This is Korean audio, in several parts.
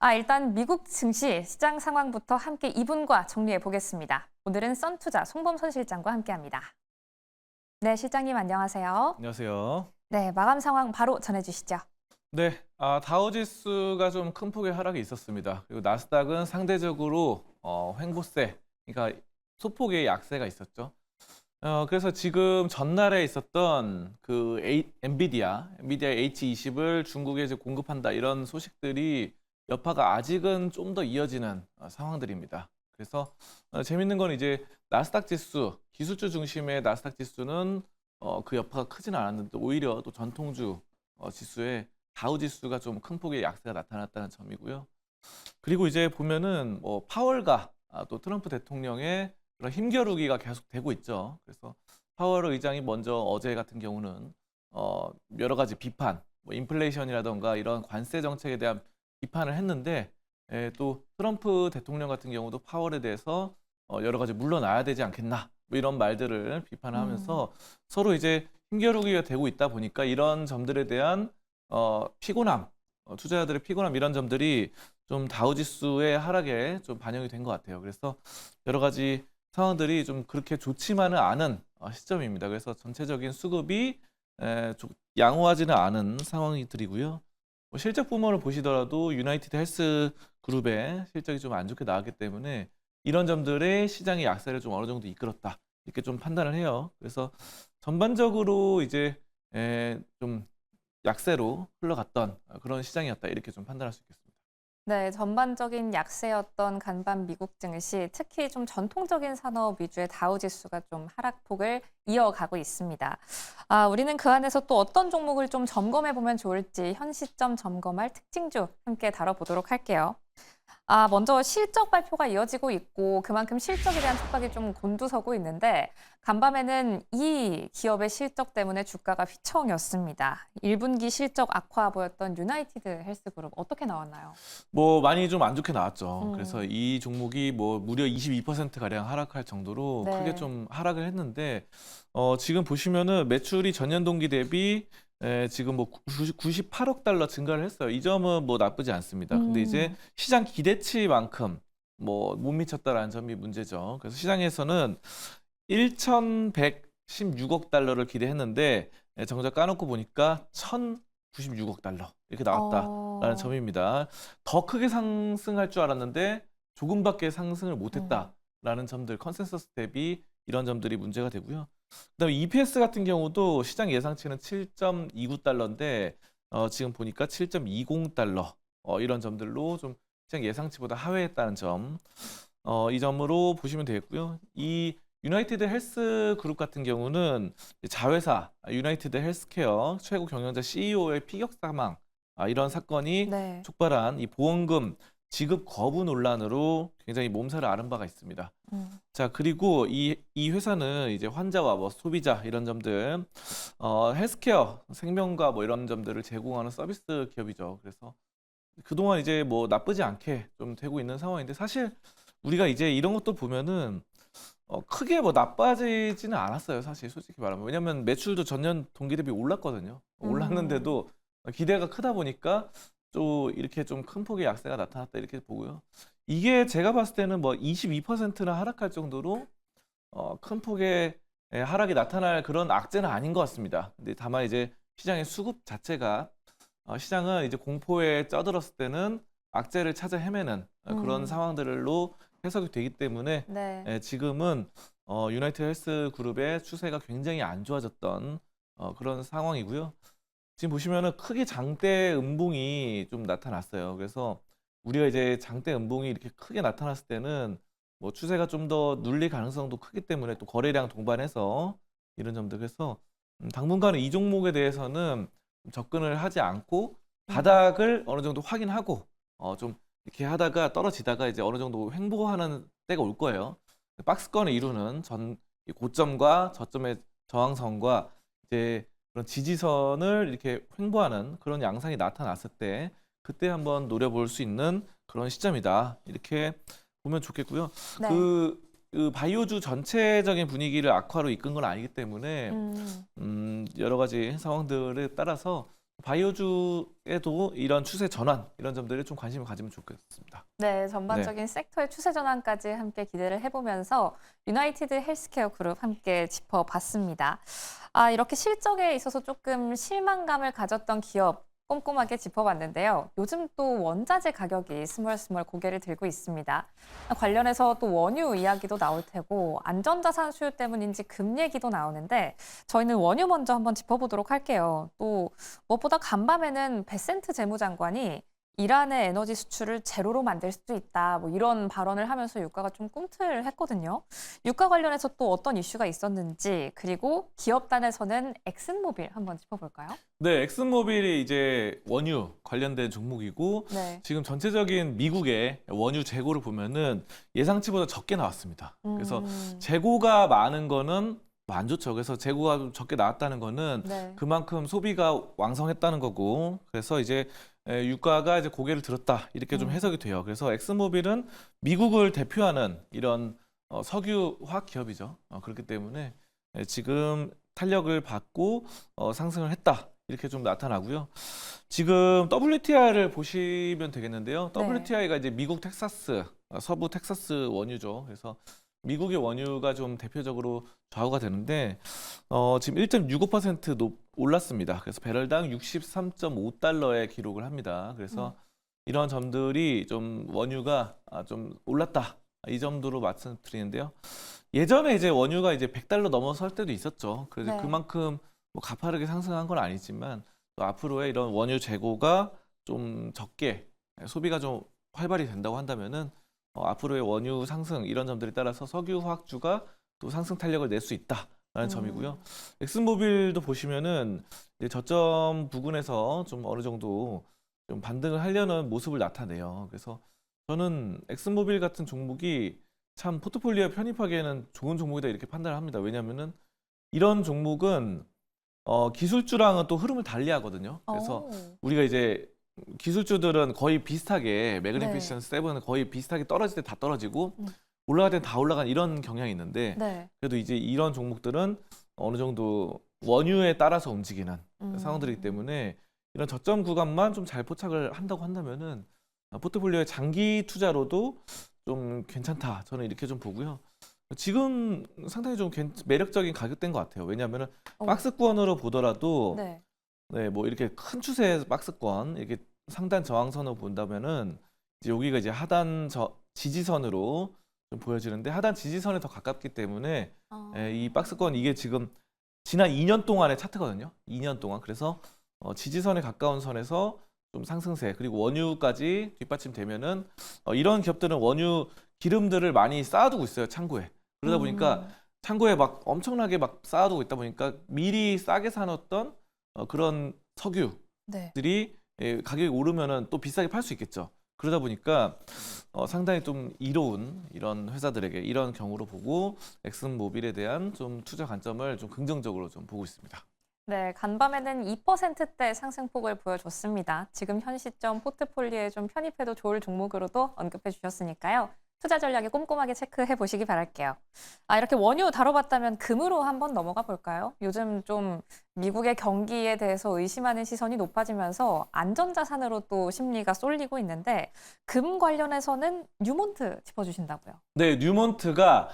일단 미국 증시 시장 상황부터 함께 이분과 정리해 보겠습니다. 오늘은 썬투자 송범선 실장과 함께합니다. 네, 실장님 안녕하세요. 안녕하세요. 네, 마감 상황 바로 전해주시죠. 네, 다우지수가 좀 큰 폭의 하락이 있었습니다. 그리고 나스닥은 상대적으로 횡보세, 그러니까 소폭의 약세가 있었죠. 그래서 지금 전날에 있었던 그 엔비디아 H20을 중국에 이제 공급한다 이런 소식들이 여파가 아직은 좀 더 이어지는 상황들입니다. 그래서 재밌는 건 이제 나스닥 지수, 기술주 중심의 나스닥 지수는 그 여파가 크지는 않았는데 오히려 또 전통주 지수에 다우 지수가 좀 큰 폭의 약세가 나타났다는 점이고요. 그리고 이제 보면은 뭐 파월과 또 트럼프 대통령의 그런 힘겨루기가 계속 되고 있죠. 그래서 파월 의장이 먼저 어제 같은 경우는 여러 가지 비판, 뭐 인플레이션이라던가 이런 관세 정책에 대한 비판을 했는데 또 트럼프 대통령 같은 경우도 파월에 대해서 여러 가지 물러나야 되지 않겠나 뭐 이런 말들을 비판하면서 서로 이제 힘겨루기가 되고 있다 보니까 이런 점들에 대한 피곤함, 투자자들의 피곤함 이런 점들이 좀 다우지수의 하락에 좀 반영이 된 것 같아요. 그래서 여러 가지 상황들이 좀 그렇게 좋지만은 않은 시점입니다. 그래서 전체적인 수급이 좀 양호하지는 않은 상황이들이고요. 뭐 실적 부문을 보시더라도 유나이티드 헬스 그룹의 실적이 좀 안 좋게 나왔기 때문에 이런 점들의 시장의 약세를 좀 어느 정도 이끌었다 이렇게 좀 판단을 해요. 그래서 전반적으로 이제 좀 약세로 흘러갔던 그런 시장이었다 이렇게 좀 판단할 수 있겠습니다. 네, 전반적인 약세였던 간밤 미국 증시, 특히 좀 전통적인 산업 위주의 다우 지수가 좀 하락폭을 이어가고 있습니다. 우리는 그 안에서 또 어떤 종목을 좀 점검해 보면 좋을지 현 시점 점검할 특징주 함께 다뤄보도록 할게요. 먼저 실적 발표가 이어지고 있고 그만큼 실적에 대한 촉각이 좀 곤두서고 있는데 간밤에는 이 기업의 실적 때문에 주가가 휘청였습니다. 1분기 실적 악화 보였던 유나이티드 헬스그룹 어떻게 나왔나요? 뭐 많이 좀 안 좋게 나왔죠. 그래서 음, 이 종목이 뭐 무려 22% 가량 하락할 정도로 크게 네. 좀 하락을 했는데 지금 보시면은 매출이 전년 동기 대비 지금 뭐 98억 달러 증가를 했어요. 이 점은 뭐 나쁘지 않습니다. 근데 이제 음, 시장 기대치만큼 뭐 못 미쳤다라는 점이 문제죠. 그래서 시장에서는 1,116억 달러를 기대했는데 정작 까놓고 보니까 1,096억 달러 이렇게 나왔다라는 어, 점입니다. 더 크게 상승할 줄 알았는데 조금밖에 상승을 음, 못했다라는 점들, 컨센서스 대비 이런 점들이 문제가 되고요. 그다음에 EPS 같은 경우도 시장 예상치는 7.29달러인데 지금 보니까 7.20 달러 이런 점들로 좀 시장 예상치보다 하회했다는 점. 이 점으로 보시면 되겠고요. 이 유나이티드 헬스 그룹 같은 경우는 자회사 유나이티드 헬스케어 최고 경영자 CEO의 피격 사망 이런 사건이 네. 촉발한 이 보험금 지급 거부 논란으로 굉장히 몸살을 앓은 바가 있습니다. 음, 자, 그리고 이 회사는 이제 환자와 뭐 소비자 이런 점들, 헬스케어, 생명과 뭐 이런 점들을 제공하는 서비스 기업이죠. 그래서 그동안 이제 뭐 나쁘지 않게 좀 되고 있는 상황인데 사실 우리가 이제 이런 것도 보면은 크게 뭐 나빠지지는 않았어요. 사실 솔직히 말하면. 왜냐면 매출도 전년 동기 대비 올랐거든요. 음, 올랐는데도 기대가 크다 보니까 또 이렇게 좀 큰 폭의 약세가 나타났다 이렇게 보고요. 이게 제가 봤을 때는 뭐 22%나 하락할 정도로 큰 폭의 하락이 나타날 그런 악재는 아닌 것 같습니다. 근데 다만 이제 시장의 수급 자체가 시장은 이제 공포에 쩌들었을 때는 악재를 찾아 헤매는 그런 음, 상황들로 해석이 되기 때문에 네. 지금은 유나이티드 헬스 그룹의 추세가 굉장히 안 좋아졌던 그런 상황이고요. 지금 보시면은 크게 장대 음봉이 좀 나타났어요. 그래서 우리가 이제 장대 음봉이 이렇게 크게 나타났을 때는 뭐 추세가 좀 더 눌릴 가능성도 크기 때문에 또 거래량 동반해서 이런 점들 그래서 당분간은 이 종목에 대해서는 접근을 하지 않고 음. 바닥을 어느 정도 확인하고 좀 이렇게 하다가 떨어지다가 이제 어느 정도 횡보하는 때가 올 거예요. 박스권을 이루는 이 고점과 저점의 저항선과 이제 그런 지지선을 이렇게 횡보하는 그런 양상이 나타났을 때 그때 한번 노려볼 수 있는 그런 시점이다. 이렇게 보면 좋겠고요. 네. 그 바이오주 전체적인 분위기를 악화로 이끈 건 아니기 때문에 음. 여러 가지 상황들에 따라서 바이오주에도 이런 추세 전환 이런 점들에 좀 관심을 가지면 좋겠습니다. 네, 전반적인 섹터의 추세 전환까지 함께 기대를 해보면서 유나이티드 헬스케어 그룹 함께 짚어봤습니다. 이렇게 실적에 있어서 조금 실망감을 가졌던 기업 꼼꼼하게 짚어봤는데요. 요즘 또 원자재 가격이 스멀스멀 고개를 들고 있습니다. 관련해서 또 원유 이야기도 나올 테고 안전자산 수요 때문인지 금 얘기도 나오는데 저희는 원유 먼저 한번 짚어보도록 할게요. 또 무엇보다 간밤에는 베센트 재무장관이 이란의 에너지 수출을 제로로 만들 수도 있다. 뭐 이런 발언을 하면서 유가가 좀 꿈틀했거든요. 유가 관련해서 또 어떤 이슈가 있었는지 그리고 기업단에서는 엑슨모빌 한번 짚어볼까요? 네, 엑슨모빌이 이제 원유 관련된 종목이고 네. 지금 전체적인 미국의 원유 재고를 보면은 예상치보다 적게 나왔습니다. 그래서 재고가 많은 거는 뭐안 좋죠. 그래서 재고가 좀 적게 나왔다는 거는 네. 그만큼 소비가 왕성했다는 거고, 그래서 이제 유가가 이제 고개를 들었다 이렇게 좀 해석이 돼요. 그래서 엑슨모빌은 미국을 대표하는 이런 석유 화학 기업이죠. 그렇기 때문에 지금 탄력을 받고 상승을 했다 이렇게 좀 나타나고요. 지금 WTI를 보시면 되겠는데요. 네. WTI가 이제 미국 텍사스 서부 텍사스 원유죠. 그래서 미국의 원유가 좀 대표적으로 좌우가 되는데 지금 1.65% 올랐습니다. 그래서 배럴당 63.5달러에 기록을 합니다. 그래서 이런 점들이 좀 원유가 좀 올랐다. 이 정도로 말씀드리는데요. 예전에 이제 원유가 이제 100달러 넘어설 때도 있었죠. 그래서 네. 그만큼 뭐 가파르게 상승한 건 아니지만 또 앞으로의 이런 원유 재고가 좀 적게 소비가 좀 활발히 된다고 한다면은 앞으로의 원유 상승 이런 점들에 따라서 석유화학주가 또 상승 탄력을 낼 수 있다라는 점이고요. 엑슨모빌도 보시면은 이제 저점 부근에서 좀 어느 정도 좀 반등을 하려는 모습을 나타내요. 그래서 저는 엑슨모빌 같은 종목이 참 포트폴리오에 편입하기에는 좋은 종목이다 이렇게 판단을 합니다. 왜냐하면은 이런 종목은 기술주랑은 또 흐름을 달리하거든요. 그래서 우리가 이제 기술주들은 거의 비슷하게 매그니피션트 세븐은 거의 비슷하게 떨어질 때 다 떨어지고 올라갈 때 다 올라간 이런 경향이 있는데 네. 그래도 이제 이런 종목들은 어느 정도 원유에 따라서 움직이는 상황들이기 때문에 이런 저점 구간만 좀 잘 포착을 한다고 한다면은 포트폴리오의 장기 투자로도 좀 괜찮다. 저는 이렇게 좀 보고요. 지금 상당히 좀 매력적인 가격대인 것 같아요. 왜냐하면은 박스권으로 보더라도 네. 네, 뭐 이렇게 큰 추세의 박스권 이렇게 상단 저항선으로 본다면은 이제 여기가 이제 하단 지지선으로 좀 보여지는데 하단 지지선에 더 가깝기 때문에 이 박스권 이게 지금 지난 2년 동안의 차트거든요. 2년 동안. 그래서 지지선에 가까운 선에서 좀 상승세 그리고 원유까지 뒷받침되면은 이런 기업들은 원유 기름들을 많이 쌓아두고 있어요. 창고에. 그러다 보니까 창고에 막 엄청나게 막 쌓아두고 있다 보니까 미리 싸게 사놓던 그런 석유들이 네. 가격이 오르면은 또 비싸게 팔 수 있겠죠. 그러다 보니까 상당히 좀 이로운 이런 회사들에게 이런 경우로 보고 엑슨모빌에 대한 좀 투자 관점을 좀 긍정적으로 좀 보고 있습니다. 네, 간밤에는 2%대 상승폭을 보여줬습니다. 지금 현 시점 포트폴리오에 좀 편입해도 좋을 종목으로도 언급해 주셨으니까요. 투자 전략에 꼼꼼하게 체크해 보시기 바랄게요. 이렇게 원유 다뤄봤다면 금으로 한번 넘어가 볼까요? 요즘 좀 미국의 경기에 대해서 의심하는 시선이 높아지면서 안전자산으로 또 심리가 쏠리고 있는데 금 관련해서는 뉴몬트 짚어주신다고요. 네, 뉴몬트가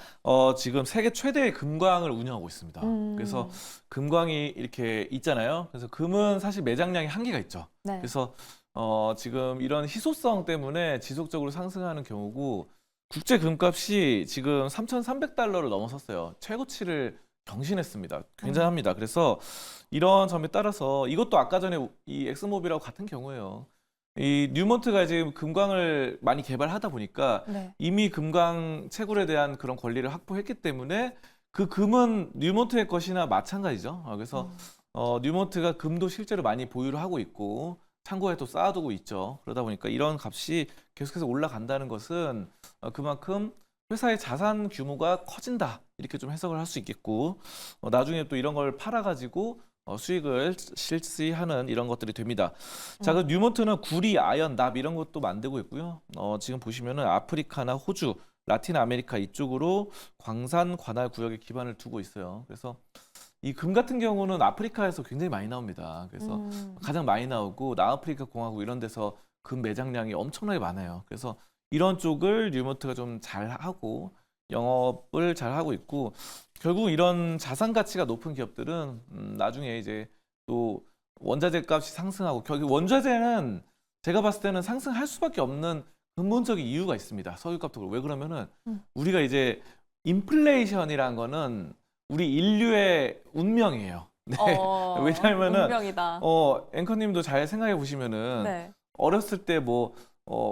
지금 세계 최대의 금광을 운영하고 있습니다. 그래서 금광이 이렇게 있잖아요. 그래서 금은 사실 매장량이 한계가 있죠. 네. 그래서 지금 이런 희소성 때문에 지속적으로 상승하는 경우고 국제 금값이 지금 3,300달러를 넘어섰어요. 최고치를 경신했습니다. 굉장합니다. 그래서 이런 점에 따라서 이것도 아까 전에 이 엑스모빌하고 같은 경우예요. 이 뉴몬트가 지금 금광을 많이 개발하다 보니까 네. 이미 금광 채굴에 대한 그런 권리를 확보했기 때문에 그 금은 뉴몬트의 것이나 마찬가지죠. 그래서 뉴몬트가 금도 실제로 많이 보유를 하고 있고 창고에 또 쌓아두고 있죠. 그러다 보니까 이런 값이 계속해서 올라간다는 것은 그만큼 회사의 자산 규모가 커진다. 이렇게 좀 해석을 할 수 있겠고 나중에 또 이런 걸 팔아가지고 수익을 실시하는 이런 것들이 됩니다. 자, 그 뉴몬트는 구리, 아연, 납 이런 것도 만들고 있고요. 지금 보시면은 아프리카나 호주, 라틴 아메리카 이쪽으로 광산 관할 구역에 기반을 두고 있어요. 그래서 이 금 같은 경우는 아프리카에서 굉장히 많이 나옵니다. 그래서 가장 많이 나오고 남아프리카 공화국 이런 데서 금 매장량이 엄청나게 많아요. 그래서 이런 쪽을 뉴몬트가 좀 잘하고 영업을 잘하고 있고 결국 이런 자산 가치가 높은 기업들은 나중에 이제 또 원자재 값이 상승하고 결국 원자재는 제가 봤을 때는 상승할 수밖에 없는 근본적인 이유가 있습니다. 석유값도 그렇고. 왜 그러면은 우리가 이제 인플레이션이란 거는 우리 인류의 운명이에요. 네. 왜냐하면은 운명이다. 앵커님도 잘 생각해 보시면은 네. 어렸을 때 뭐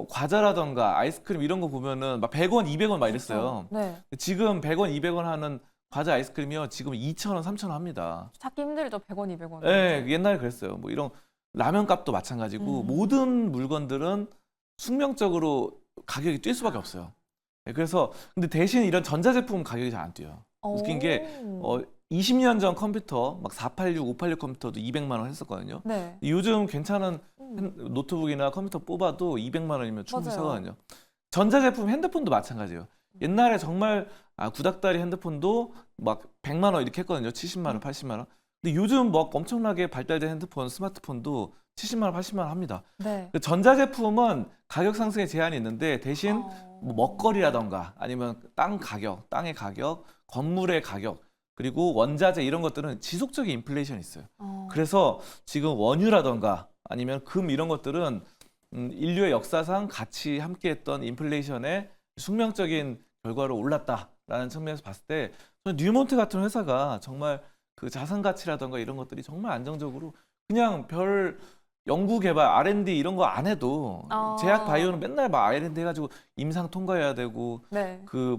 과자라던가 아이스크림 이런 거 보면은 막 100원, 200원 막 이랬어요. 네. 지금 100원, 200원 하는 과자 아이스크림이요. 지금 2,000원, 3,000원 합니다. 찾기 힘들죠. 100원, 200원. 네, 옛날에 그랬어요. 뭐 이런 라면 값도 마찬가지고 모든 물건들은 숙명적으로 가격이 뛸 수밖에 없어요. 네, 그래서 근데 대신 이런 전자제품 가격이 잘 안 뛰어요. 웃긴 게 20년 전 컴퓨터 막 486, 586 컴퓨터도 200만 원 했었거든요. 네. 요즘 괜찮은 노트북이나 컴퓨터 뽑아도 200만 원이면 충분히 맞아요. 사거든요. 전자제품 핸드폰도 마찬가지예요. 옛날에 정말 구닥다리 핸드폰도 막 100만 원 이렇게 했거든요. 70만 원, 80만 원. 근데 요즘 뭐 엄청나게 발달된 핸드폰, 스마트폰도 70만 원, 80만 원 합니다. 네. 전자제품은 가격 상승에 제한이 있는데 대신 뭐 먹거리라던가 아니면 땅의 가격, 건물의 가격, 그리고 원자재 이런 것들은 지속적인 인플레이션이 있어요. 그래서 지금 원유라던가 아니면 금 이런 것들은 인류의 역사상 같이 함께했던 인플레이션의 숙명적인 결과로 올랐다라는 측면에서 봤을 때 저는 뉴몬트 같은 회사가 정말 그 자산 가치라던가 이런 것들이 정말 안정적으로 그냥 별 연구 개발 R&D 이런 거 안 해도 제약 바이오는 맨날 막 R&D 해가지고 임상 통과해야 되고 네. 그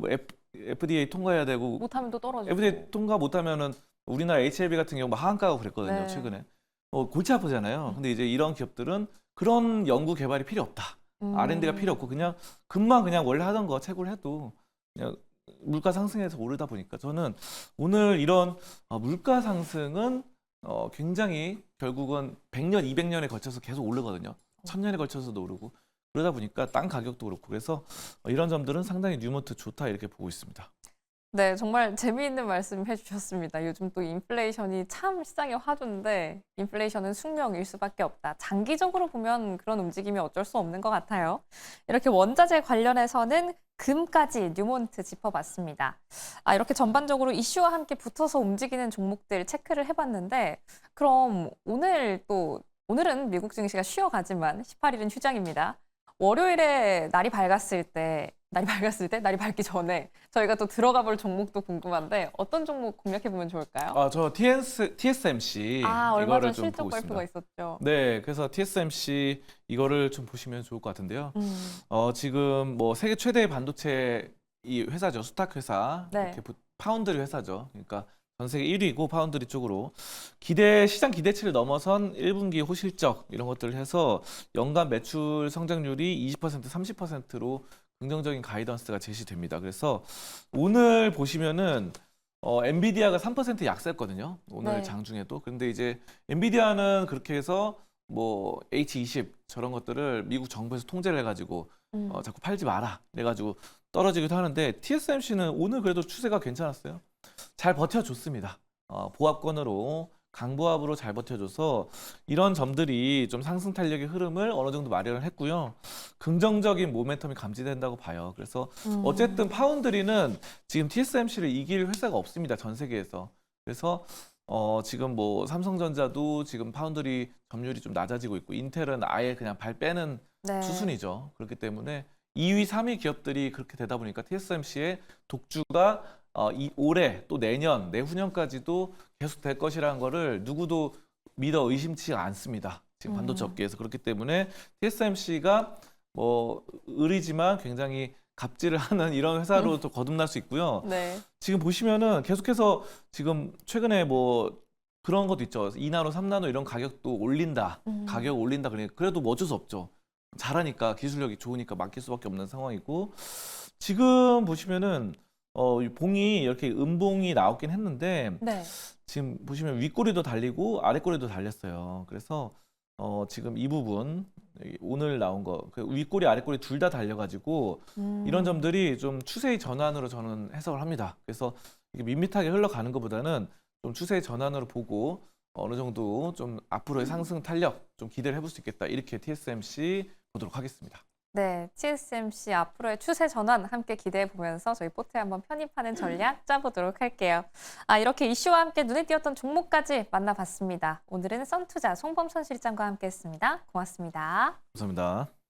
FDA 통과해야 되고 못하면 또 떨어지고. FDA 통과 못하면 우리나라 HLB 같은 경우 막 하한가고 그랬거든요. 네. 최근에 골치 아프잖아요. 근데 이제 이런 기업들은 그런 연구 개발이 필요 없다. R&D가 필요 없고 그냥 금방 그냥 원래 하던 거 채굴 해도 그냥 물가 상승해서 오르다 보니까 저는 오늘 이런 물가 상승은 굉장히 결국은 100년, 200년에 걸쳐서 계속 오르거든요. 1000년에 걸쳐서도 오르고 그러다 보니까 땅 가격도 그렇고 그래서 이런 점들은 상당히 뉴몬트 좋다 이렇게 보고 있습니다. 네, 정말 재미있는 말씀 해주셨습니다. 요즘 또 인플레이션이 참 시장의 화두인데 인플레이션은 숙명일 수밖에 없다. 장기적으로 보면 그런 움직임이 어쩔 수 없는 것 같아요. 이렇게 원자재 관련해서는 금까지 뉴몬트 짚어봤습니다. 이렇게 전반적으로 이슈와 함께 붙어서 움직이는 종목들 체크를 해봤는데 그럼 오늘은 미국 증시가 쉬어가지만 18일은 휴장입니다. 월요일에 날이 밝기 전에 저희가 또 들어가 볼 종목도 궁금한데 어떤 종목 공략해 보면 좋을까요? 저 TSMC 얼마 전 이거를 좀 실적 보고 발표가 있습니다. 있었죠. 네, 그래서 TSMC 이거를 좀 보시면 좋을 것 같은데요. 지금 뭐 세계 최대의 반도체 이 회사죠. 수탁 회사. 네. 이렇게 파운드리 회사죠. 그러니까 전 세계 1위고 파운드리 쪽으로 시장 기대치를 넘어선 1분기 호실적 이런 것들을 해서 연간 매출 성장률이 20%, 30%로 긍정적인 가이던스가 제시됩니다. 그래서 오늘 보시면은 엔비디아가 3% 약세했거든요. 오늘 네. 장중에도. 그런데 이제 엔비디아는 그렇게 해서 뭐 H20 저런 것들을 미국 정부에서 통제를 해가지고 자꾸 팔지 마라 그래가지고 떨어지기도 하는데 TSMC는 오늘 그래도 추세가 괜찮았어요. 잘 버텨줬습니다. 보합권으로 강보합으로 잘 버텨줘서 이런 점들이 좀 상승 탄력의 흐름을 어느 정도 마련을 했고요. 긍정적인 모멘텀이 감지된다고 봐요. 그래서 어쨌든 파운드리는 지금 TSMC를 이길 회사가 없습니다. 전 세계에서. 그래서 지금 뭐 삼성전자도 지금 파운드리 점유율이 좀 낮아지고 있고 인텔은 아예 그냥 발 빼는 네. 수순이죠. 그렇기 때문에 2위, 3위 기업들이 그렇게 되다 보니까 TSMC의 독주가 올해 또 내년, 내후년까지도 계속 될 것이라는 거를 누구도 믿어 의심치 않습니다. 지금 반도체 업계에서. 그렇기 때문에 TSMC가 뭐 의리지만 굉장히 갑질을 하는 이런 회사로 또 거듭날 수 있고요. 네. 지금 보시면은 계속해서 지금 최근에 뭐 그런 것도 있죠. 2나노, 3나노 이런 가격도 올린다. 가격 올린다. 그러니까 그래도 뭐 어쩔 수 없죠. 잘하니까 기술력이 좋으니까 맡길 수밖에 없는 상황이고 지금 보시면은 봉이 이렇게 음봉이 나오긴 했는데 네. 지금 보시면 윗꼬리도 달리고 아랫꼬리도 달렸어요. 그래서 지금 이 부분 오늘 나온 거 윗꼬리 아랫꼬리 둘 다 달려가지고 이런 점들이 좀 추세의 전환으로 저는 해석을 합니다. 그래서 이게 밋밋하게 흘러가는 것보다는 좀 추세 전환으로 보고 어느 정도 좀 앞으로의 상승 탄력 좀 기대를 해볼 수 있겠다. 이렇게 TSMC 보도록 하겠습니다. 네, TSMC 앞으로의 추세 전환 함께 기대해 보면서 저희 포트에 한번 편입하는 전략 짜보도록 할게요. 이렇게 이슈와 함께 눈에 띄었던 종목까지 만나봤습니다. 오늘은 썬투자 송범선 실장과 함께했습니다. 고맙습니다. 감사합니다.